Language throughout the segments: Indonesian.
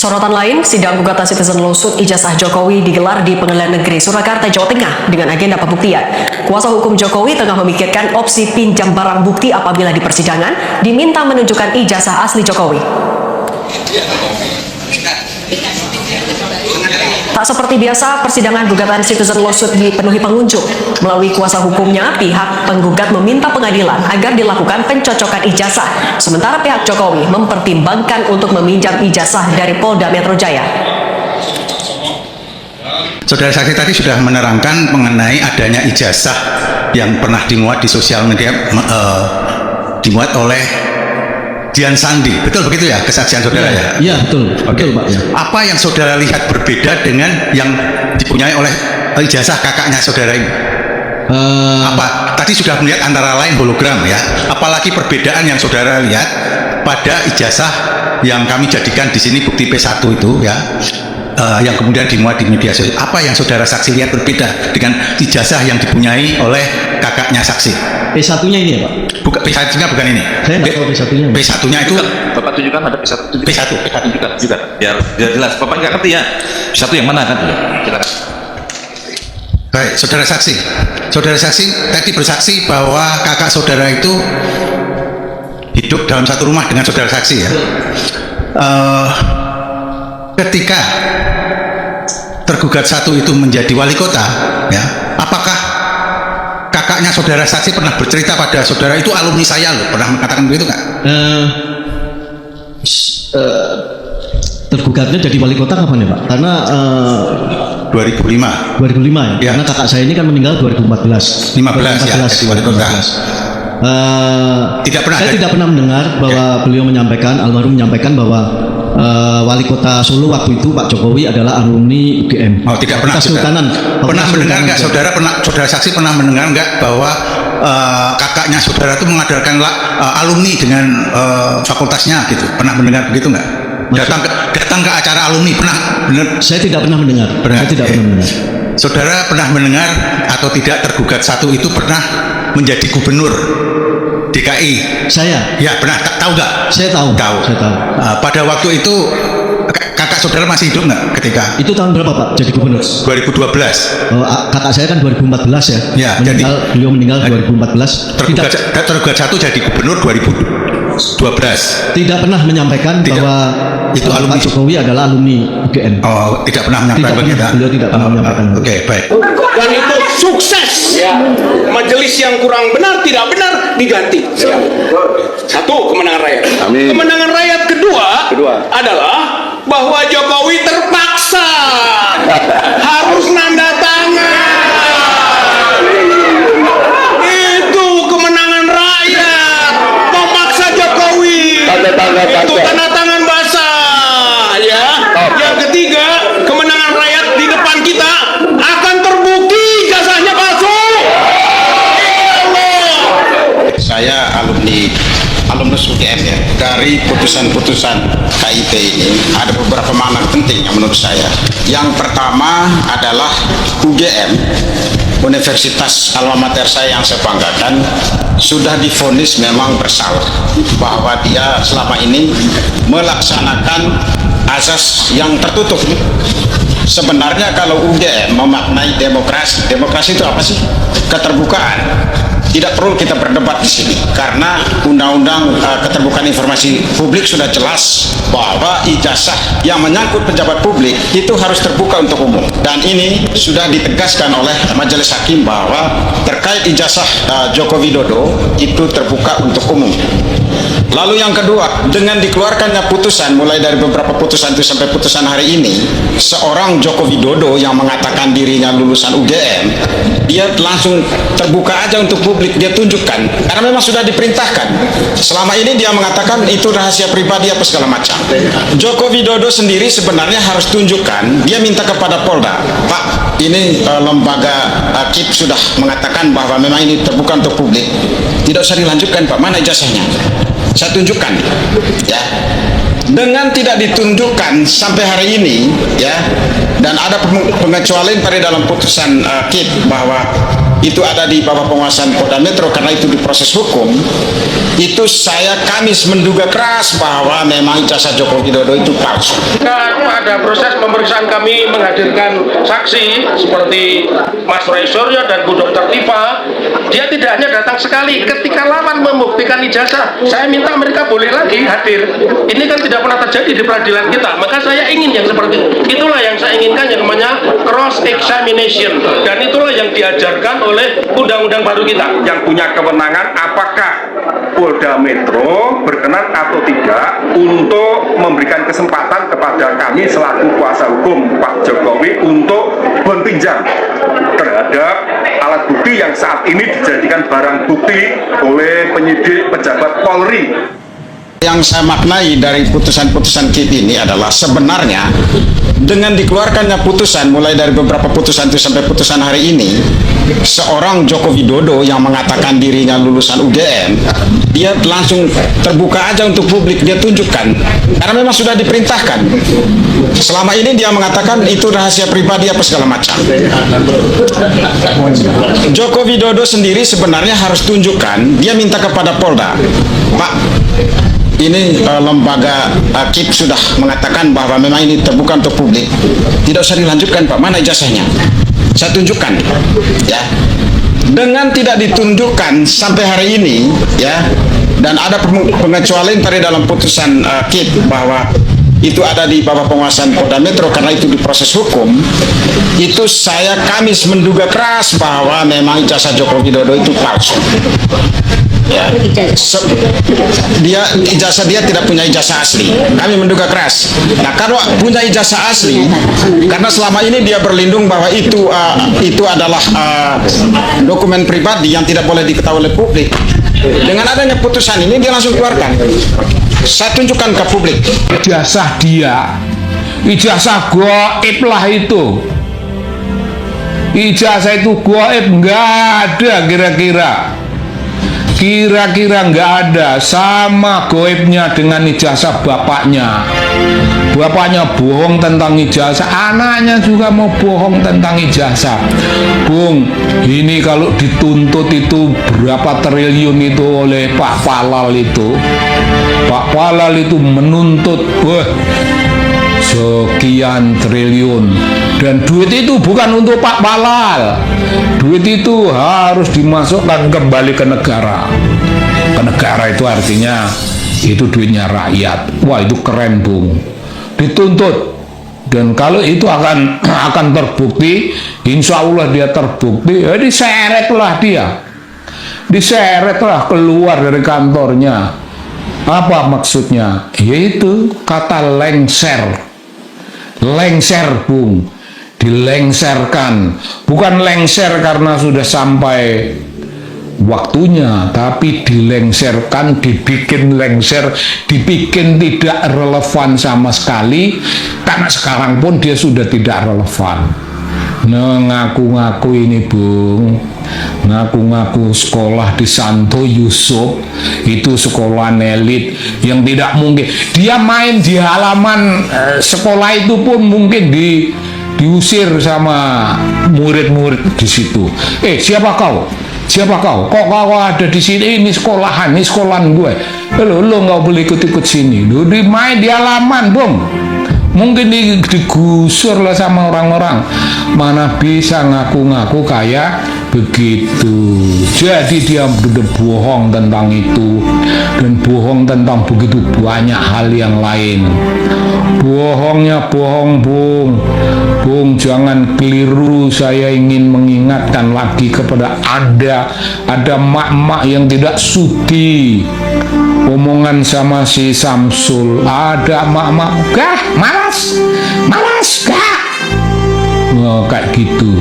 Sorotan lain, sidang gugatan Citizen Lawsuit ijazah Jokowi digelar di Pengadilan Negeri Surakarta, Jawa Tengah dengan agenda pembuktian. Kuasa hukum Jokowi tengah memikirkan opsi pinjam barang bukti apabila di persidangan diminta menunjukkan ijazah asli Jokowi. Tak seperti biasa, persidangan gugatan Citizen Lawsuit dipenuhi pengunjung. Melalui kuasa hukumnya, pihak penggugat meminta pengadilan agar dilakukan pencocokan ijazah, sementara pihak Jokowi mempertimbangkan untuk meminjam ijazah dari Polda Metro Jaya. Saudara saksi tadi sudah menerangkan mengenai adanya ijazah yang pernah dimuat di sosial media, dimuat oleh Dian Sandi, betul begitu ya kesaksian saudara ya? Iya betul, betul Pak. Ya. Apa yang saudara lihat berbeda dengan yang dipunyai oleh ijazah kakaknya saudara ini? Apa? Tadi sudah melihat antara lain hologram ya. Apalagi perbedaan yang saudara lihat pada ijazah yang kami jadikan di sini bukti P1 itu ya, yang kemudian dimuat di media sosial. Apa yang saudara saksi lihat berbeda dengan ijazah yang dipunyai oleh kakaknya saksi? P1-nya ini ya Pak? Bukan, P1-nya bukan ini. Saya nggak tahu P1-nya. P1-nya itu Bapak tunjukkan ada P1 P1 juga biar jelas. Bapak nggak ngerti ya P1 yang mana kan? Silakan. Baik, saudara saksi tadi bersaksi bahwa kakak saudara itu hidup dalam satu rumah dengan saudara saksi ya. Ketika tergugat satu itu menjadi wali kota ya, apakah kakaknya saudara saksi pernah bercerita pada saudara itu alumni saya loh, pernah mengatakan begitu nggak? Tergugatnya jadi wali kota kapan ya Pak? Karena 2005 ya? Karena kakak saya ini kan meninggal 2014 ya, jadi wali kota. Saya tidak pernah mendengar bahwa beliau menyampaikan, almarhum menyampaikan bahwa wali kota Solo waktu itu Pak Jokowi adalah alumni UGM. Oh, tidak pernah. Kesultanan. Pernah mendengar nggak saudara saksi pernah mendengar nggak bahwa kakaknya saudara itu mengadakan alumni dengan fakultasnya gitu? Pernah mendengar begitu nggak? Datang ke acara alumni pernah? Benar? Saya tidak pernah mendengar. Saya tidak pernah mendengar. Saudara pernah mendengar atau tidak tergugat satu itu pernah menjadi gubernur DKI? Saya? Ya pernah, tahu nggak? Saya tahu. Saya tahu. Pada waktu itu kakak saudara masih hidup nggak ketika? Itu tahun berapa Pak jadi gubernur? 2012. Kakak saya kan 2014 ya. Ya, beliau meninggal 2014. Tergugat satu jadi gubernur 2012. Tidak pernah menyampaikan bahwa itu alumni Pak Jokowi adalah alumni UGM. Oh, tidak pernah menyampaikan begitu. Beliau tidak pernah menyampaikan. Oke, baik. Dan itu sukses. Majelis yang kurang benar, tidak benar diganti. Satu, kemenangan rakyat. Amin. Kemenangan rakyat kedua adalah bahwa Jokowi terpaksa harus nanda tangan. Itu kemenangan rakyat, memaksa Jokowi. Itu tanda tangan basah ya. Yang ketiga, kemenangan rakyat di depan kita akan terbukti ijazahnya palsu. Saya alumnus UGM ya. Dari putusan-putusan KIP ini ada beberapa makna penting yang menurut saya. Yang pertama adalah UGM, Universitas alma mater saya yang saya banggakan, sudah divonis memang bersalah bahwa dia selama ini melaksanakan azas yang tertutup. Sebenarnya kalau UGM memaknai demokrasi itu apa sih? Keterbukaan. Tidak perlu kita berdebat di sini karena Undang-Undang Keterbukaan Informasi Publik sudah jelas bahwa ijazah yang menyangkut pejabat publik itu harus terbuka untuk umum, dan ini sudah ditegaskan oleh Majelis Hakim bahwa terkait ijazah Joko Widodo itu terbuka untuk umum. Lalu yang kedua, dengan dikeluarkannya putusan mulai dari beberapa putusan itu sampai putusan hari ini, seorang Joko Widodo yang mengatakan dirinya lulusan UGM, dia langsung terbuka aja untuk publik, dia tunjukkan karena memang sudah diperintahkan. Selama ini dia mengatakan itu rahasia pribadi apa segala macam. Joko Widodo sendiri sebenarnya harus tunjukkan, dia minta kepada Polda, Pak, ini lembaga KIP sudah mengatakan bahwa memang ini terbuka untuk publik, tidak usah dilanjutkan Pak, mana ijazahnya? Saya tunjukkan ya. Dengan tidak ditunjukkan sampai hari ini ya, dan ada pengecualian pada dalam putusan KIP bahwa itu ada di bawah penguasaan Polda Metro karena itu diproses hukum, itu kami menduga keras bahwa memang ijazah Joko Widodo itu palsu. Pada proses pemeriksaan kami menghadirkan saksi seperti Mas Roy Suryo dan Bu Dr. Tifa. Dia tidak hanya datang sekali, ketika lawan membuktikan ijazah, saya minta mereka boleh lagi hadir. Ini kan tidak pernah terjadi di peradilan kita, maka saya ingin yang seperti itu. Itulah yang saya inginkan, yang namanya cross examination, dan itulah yang diajarkan oleh undang-undang baru kita. Yang punya kewenangan apakah Polda Metro berkenan atau tidak untuk memberikan kesempatan kepada kami selaku kuasa hukum Pak Jokowi untuk berpinjam terhadap alat bukti yang saat ini dijadikan barang bukti oleh penyidik pejabat Polri. Yang saya maknai dari putusan-putusan KIP ini adalah sebenarnya dengan dikeluarkannya putusan, mulai dari beberapa putusan itu sampai putusan hari ini, seorang Joko Widodo yang mengatakan dirinya lulusan UGM, dia langsung terbuka aja untuk publik, dia tunjukkan, karena memang sudah diperintahkan. Selama ini dia mengatakan itu rahasia pribadi apa segala macam. Joko Widodo sendiri sebenarnya harus tunjukkan, dia minta kepada Polda, Pak, ini lembaga KIP sudah mengatakan bahwa memang ini terbuka untuk publik, tidak usah dilanjutkan Pak, mana ijazahnya, saya tunjukkan, ya. Dengan tidak ditunjukkan sampai hari ini, ya, dan ada pengecualian tadi dalam putusan KIP bahwa itu ada di bawah penguasaan Polda Metro karena itu diproses hukum, itu kami menduga keras bahwa memang ijazah Joko Widodo itu palsu. Ya. Ijazah dia tidak punya ijazah asli. Kami menduga keras. Nah, kalau punya ijazah asli, karena selama ini dia berlindung bahwa itu adalah dokumen pribadi yang tidak boleh diketahui oleh publik. Dengan adanya putusan ini dia langsung keluarkan. Saya tunjukkan ke publik. Ijazah dia, ijazah gaib lah itu. Ijazah itu gaib, nggak ada kira-kira nggak ada, sama goibnya dengan ijazah bapaknya. Bapaknya bohong tentang ijazah, anaknya juga mau bohong tentang ijazah. Bung, ini kalau dituntut itu berapa triliun itu oleh Pak Palal itu. Pak Palal itu menuntut sekian triliun, dan duit itu bukan untuk Pak Palal, duit itu harus dimasukkan kembali ke negara. Ke negara itu artinya itu duitnya rakyat. Wah, itu keren Bung, dituntut. Dan kalau itu akan terbukti, insya Allah dia terbukti, ya diseretlah keluar dari kantornya. Apa maksudnya? Yaitu kata lengser. Lengser Bung, dilengserkan, bukan lengser karena sudah sampai waktunya, tapi dilengserkan, dibikin lengser, dibikin tidak relevan sama sekali, karena sekarang pun dia sudah tidak relevan. Nah, ngaku-ngaku ini Bung, ngaku-ngaku sekolah di Santo Yusuf, itu sekolah elit yang tidak mungkin. Dia main di halaman sekolah itu pun mungkin diusir sama murid-murid di situ. Siapa kau? Siapa kau? Kok kau ada di sini? Ini sekolahan gue. Lo nggak boleh ikut-ikut sini. Lo main di halaman Bung. Mungkin digusur lah sama orang-orang. Mana bisa ngaku-ngaku kayak begitu. Jadi dia benar bohong tentang itu, dan bohong tentang begitu banyak hal yang lain. Bohongnya bohong Bung. Bung, jangan keliru. Saya ingin mengingatkan lagi kepada Anda, ada mak-mak yang tidak sudi omongan sama si Samsul. Ada mak-mak, malas, kayak gitu.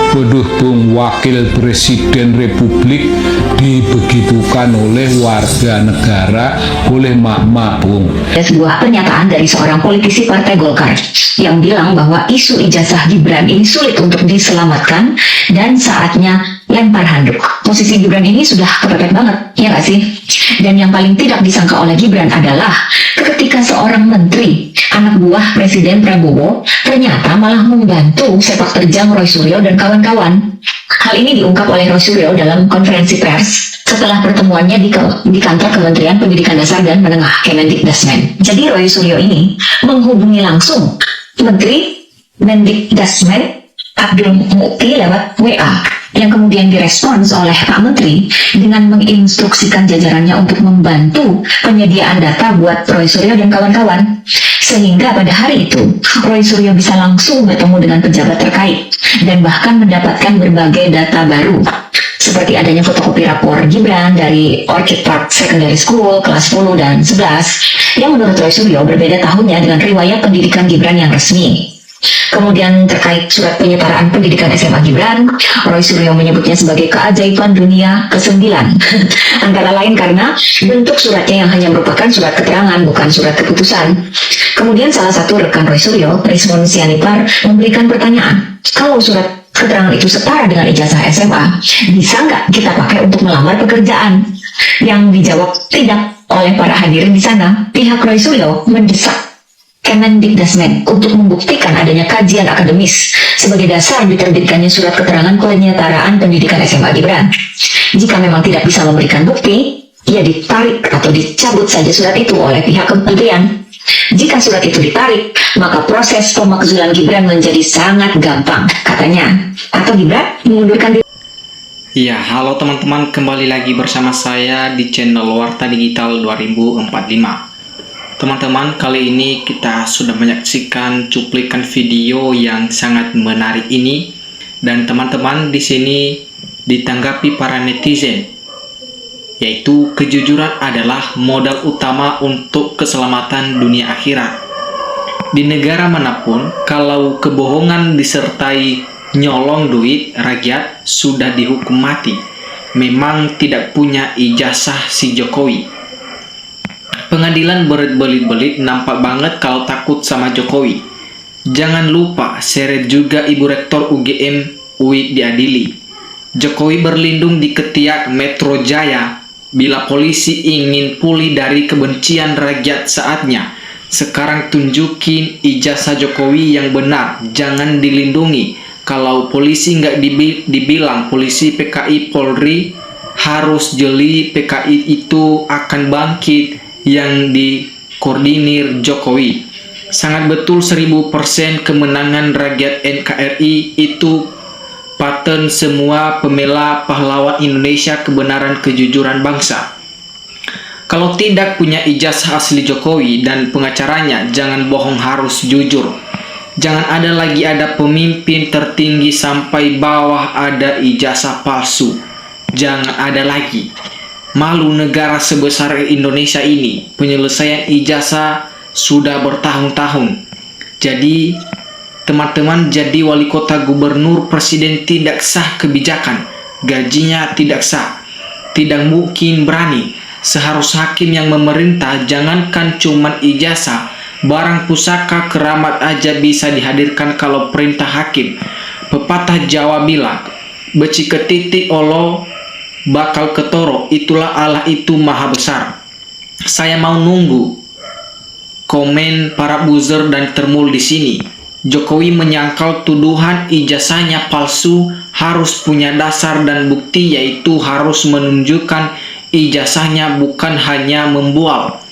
Waduh Bung, wakil presiden republik dibegitukan oleh warga negara, oleh mak-mak Bung. Ada sebuah pernyataan dari seorang politisi Partai Golkar yang bilang bahwa isu ijazah Gibran ini sulit untuk diselamatkan dan saatnya lempar handuk. Posisi Gibran ini sudah kepepet banget, ya nggak sih? Dan yang paling tidak disangka oleh Gibran adalah ketika seorang menteri, anak buah Presiden Prabowo, ternyata malah membantu sepak terjang Roy Suryo dan kawan-kawan. Hal ini diungkap oleh Roy Suryo dalam konferensi pers setelah pertemuannya di kantor Kementerian Pendidikan Dasar dan Menengah Kemendikdasmen. Jadi Roy Suryo ini menghubungi langsung Menteri Mendikdasmen Abdul Mukti lewat WA yang kemudian direspons oleh Pak Menteri dengan menginstruksikan jajarannya untuk membantu penyediaan data buat Roy Suryo dan kawan-kawan. Sehingga pada hari itu, Roy Suryo bisa langsung bertemu dengan pejabat terkait dan bahkan mendapatkan berbagai data baru seperti adanya fotokopi rapor Gibran dari Orchid Park Secondary School kelas 10 dan 11 yang menurut Roy Suryo berbeda tahunnya dengan riwayat pendidikan Gibran yang resmi. Kemudian terkait surat penyetaraan pendidikan SMA Gibran, Roy Suryo menyebutnya sebagai keajaiban dunia ke-9. Antara lain karena bentuk suratnya yang hanya merupakan surat keterangan, bukan surat keputusan. Kemudian salah satu rekan Roy Suryo, Rismon Sianipar, memberikan pertanyaan, kalau surat keterangan itu setara dengan ijazah SMA, bisa nggak kita pakai untuk melamar pekerjaan? Yang dijawab tidak oleh para hadirin di sana. Pihak Roy Suryo mendesak Kemendikdasmen untuk membuktikan adanya kajian akademis sebagai dasar diterbitkannya surat keterangan penyetaraan pendidikan SMA Gibran. Jika memang tidak bisa memberikan bukti, ia ditarik atau dicabut saja surat itu oleh pihak kementerian. Jika surat itu ditarik, maka proses pemakzulan Gibran menjadi sangat gampang, katanya. Atau Gibran mengundurkan diri. Ya, halo teman-teman, kembali lagi bersama saya di channel Warta Digital 2045. Teman-teman, kali ini kita sudah menyaksikan cuplikan video yang sangat menarik ini, dan teman-teman di sini ditanggapi para netizen, yaitu kejujuran adalah modal utama untuk keselamatan dunia akhirat. Di negara manapun, kalau kebohongan disertai nyolong duit rakyat sudah dihukum mati. Memang tidak punya ijazah si Jokowi. Pengadilan berbelit-belit nampak banget kalau takut sama Jokowi. Jangan lupa seret juga Ibu Rektor UGM UIN diadili. Jokowi berlindung di ketiak Metro Jaya. Bila polisi ingin pulih dari kebencian rakyat saatnya. Sekarang tunjukin ijazah Jokowi yang benar. Jangan dilindungi. Kalau polisi nggak dibilang polisi PKI Polri harus jeli, PKI itu akan bangkit yang dikoordinir Jokowi. Sangat betul 1000% kemenangan rakyat NKRI itu paten semua pembela pahlawan Indonesia, kebenaran kejujuran bangsa. Kalau tidak punya ijazah asli Jokowi dan pengacaranya, jangan bohong, harus jujur. Jangan ada pemimpin tertinggi sampai bawah ada ijazah palsu. Jangan ada lagi. Malu negara sebesar Indonesia ini, penyelesaian ijazah sudah bertahun-tahun. Jadi, teman-teman, jadi wali kota, gubernur, presiden tidak sah kebijakan. Gajinya tidak sah. Tidak mungkin berani. Seharusnya hakim yang memerintah, jangankan cuman ijazah, barang pusaka keramat aja bisa dihadirkan kalau perintah hakim. Pepatah Jawa bilang, beci ketiti olo bakal ketoro, itulah Allah itu maha besar. Saya mau nunggu komen para buzzer dan termul di sini. Jokowi menyangkal tuduhan ijazahnya palsu, harus punya dasar dan bukti, yaitu harus menunjukkan ijazahnya, bukan hanya membual.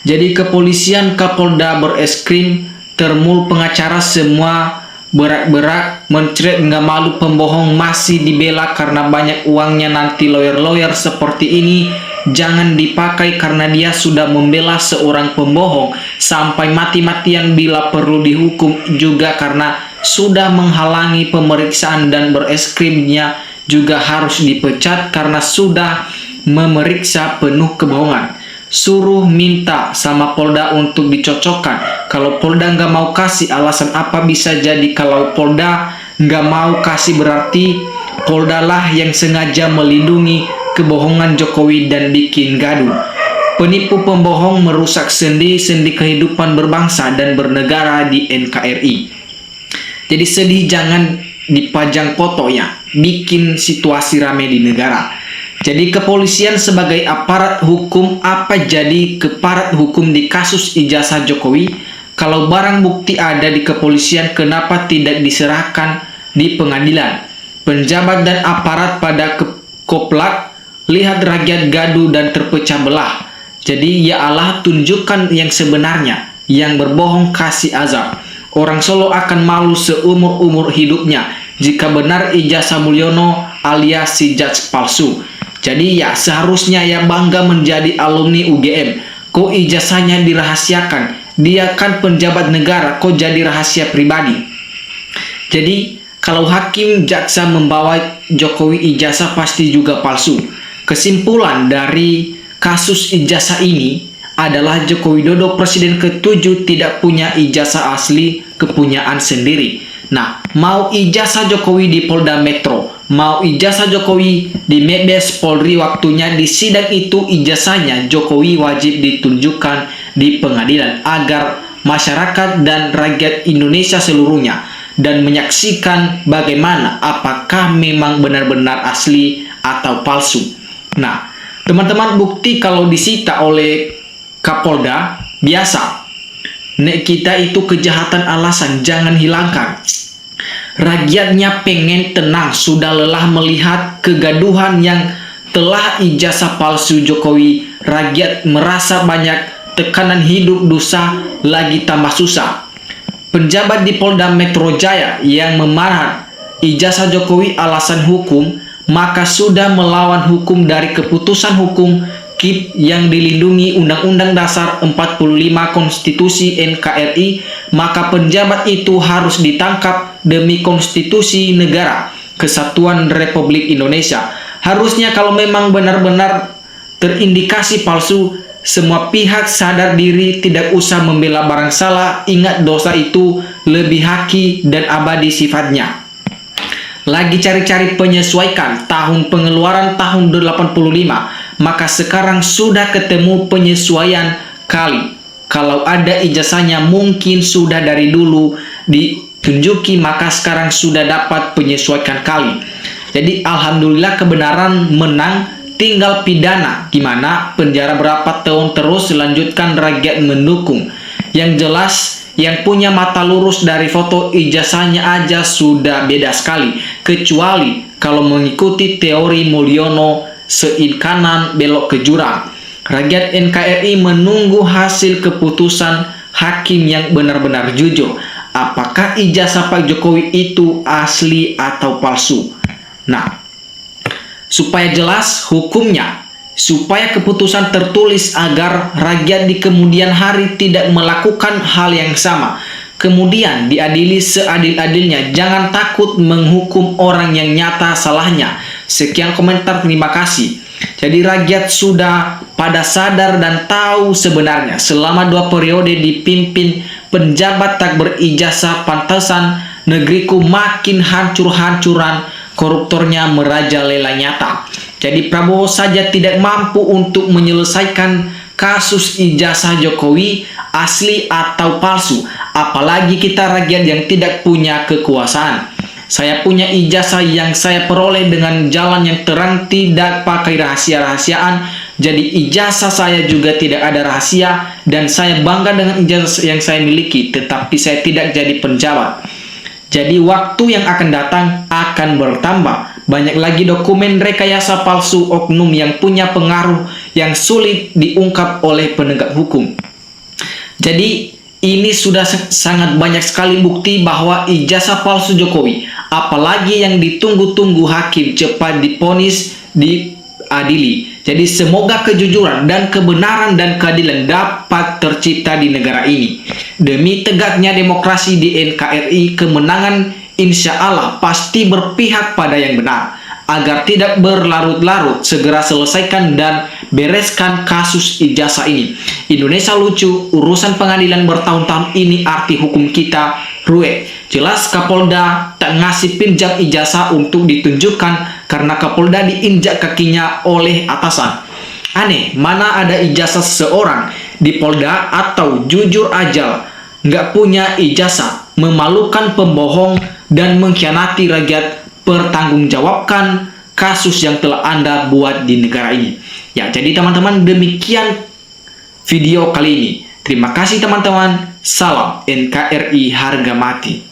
Jadi kepolisian, Kapolda, Bareskrim, termul, pengacara semua berak-berak, mencret, nggak malu, pembohong masih dibela karena banyak uangnya. Nanti lawyer-lawyer seperti ini jangan dipakai karena dia sudah membela seorang pembohong sampai mati-matian, bila perlu dihukum juga karena sudah menghalangi pemeriksaan, dan Bareskrimnya juga harus dipecat karena sudah memeriksa penuh kebohongan. Suruh minta sama Polda untuk dicocokkan. Kalau Polda nggak mau kasih, alasan apa bisa jadi? Kalau Polda nggak mau kasih, berarti Polda lah yang sengaja melindungi kebohongan Jokowi dan bikin gaduh. Penipu pembohong merusak sendi-sendi kehidupan berbangsa dan bernegara di NKRI. Jadi sedih, jangan dipajang fotonya, bikin situasi rame di negara. Jadi kepolisian sebagai aparat hukum, apa jadi keparat hukum di kasus ijazah Jokowi? Kalau barang bukti ada di kepolisian, kenapa tidak diserahkan di pengadilan? penjabat dan aparat pada koplak, lihat rakyat gaduh dan terpecah belah. Jadi ya Allah, tunjukkan yang sebenarnya, yang berbohong kasih azab. Orang Solo akan malu seumur-umur hidupnya jika benar ijazah Mulyono alias si judge palsu. Jadi ya seharusnya ya bangga menjadi alumni UGM. Kok ijazahnya dirahasiakan? Dia kan penjabat negara, kok jadi rahasia pribadi? Jadi kalau hakim jaksa membawa Jokowi ijazah pasti juga palsu. Kesimpulan dari kasus ijazah ini adalah Joko Widodo Presiden ke-7 tidak punya ijazah asli kepunyaan sendiri. Nah, mau ijazah Jokowi di Polda Metro, mau ijazah Jokowi di Mabes Polri, waktunya di sidang itu ijazahnya Jokowi wajib ditunjukkan di pengadilan agar masyarakat dan rakyat Indonesia seluruhnya dan menyaksikan bagaimana apakah memang benar-benar asli atau palsu. Nah, teman-teman, bukti kalau disita oleh Kapolda biasa. Nek kita itu kejahatan alasan, jangan hilangkan. Rakyatnya pengen tenang, sudah lelah melihat kegaduhan yang telah ijazah palsu Jokowi. Rakyat merasa banyak tekanan hidup, dosa lagi tambah susah. Penjabat di Polda Metro Jaya yang memarah ijazah Jokowi alasan hukum, maka sudah melawan hukum dari keputusan hukum KIP yang dilindungi Undang-Undang Dasar 45 Konstitusi NKRI, maka penjabat itu harus ditangkap demi konstitusi negara Kesatuan Republik Indonesia. Harusnya kalau memang benar-benar terindikasi palsu, semua pihak sadar diri, tidak usah membela barang salah. Ingat, dosa itu lebih haki dan abadi sifatnya. Lagi cari-cari penyesuaikan tahun pengeluaran tahun 85, maka sekarang sudah ketemu penyesuaian kali. Kalau ada ijazahnya mungkin sudah dari dulu ditunjuki, maka sekarang sudah dapat penyesuaikan kali. Jadi alhamdulillah kebenaran menang, tinggal pidana. Gimana? Penjara berapa tahun terus, selanjutkan rakyat mendukung. Yang jelas yang punya mata lurus dari foto ijazahnya aja sudah beda sekali. Kecuali kalau mengikuti teori Mulyono, sein kanan belok ke jurang. Rakyat NKRI menunggu hasil keputusan hakim yang benar-benar jujur. Apakah ijazah Pak Jokowi itu asli atau palsu? Nah, supaya jelas hukumnya, supaya keputusan tertulis agar rakyat di kemudian hari tidak melakukan hal yang sama, kemudian diadili seadil-adilnya. Jangan takut menghukum orang yang nyata salahnya. Sekian komentar, terima kasih. Jadi rakyat sudah pada sadar dan tahu sebenarnya selama 2 periode dipimpin penjabat tak berijazah, pantesan negeriku makin hancur-hancuran, koruptornya merajalela nyata. Jadi Prabowo saja tidak mampu untuk menyelesaikan kasus ijazah Jokowi asli atau palsu, apalagi kita rakyat yang tidak punya kekuasaan. Saya punya ijazah yang saya peroleh dengan jalan yang terang, tidak pakai rahasia-rahasiaan. Jadi ijazah saya juga tidak ada rahasia, dan saya bangga dengan ijazah yang saya miliki, tetapi saya tidak jadi penjabat. Jadi waktu yang akan datang akan bertambah. Banyak lagi dokumen rekayasa palsu oknum yang punya pengaruh yang sulit diungkap oleh penegak hukum. Jadi ini sudah sangat banyak sekali bukti bahwa ijazah palsu Jokowi, apalagi yang ditunggu-tunggu hakim, cepat divonis, diadili. Jadi semoga kejujuran dan kebenaran dan keadilan dapat tercipta di negara ini. Demi tegaknya demokrasi di NKRI, kemenangan insya Allah pasti berpihak pada yang benar. Agar tidak berlarut-larut, segera selesaikan dan bereskan kasus ijazah ini. Indonesia lucu, urusan pengadilan bertahun-tahun ini arti hukum kita ruwet. Jelas Kapolda tak ngasih pinjam ijazah untuk ditunjukkan karena Kapolda diinjak kakinya oleh atasan. Aneh, mana ada ijazah seseorang di Polda atau jujur aja nggak punya ijazah, memalukan, pembohong, dan mengkhianati rakyat. Pertanggungjawabkan kasus yang telah Anda buat di negara ini. Ya, jadi teman-teman, demikian video kali ini. Terima kasih teman-teman. Salam NKRI harga mati.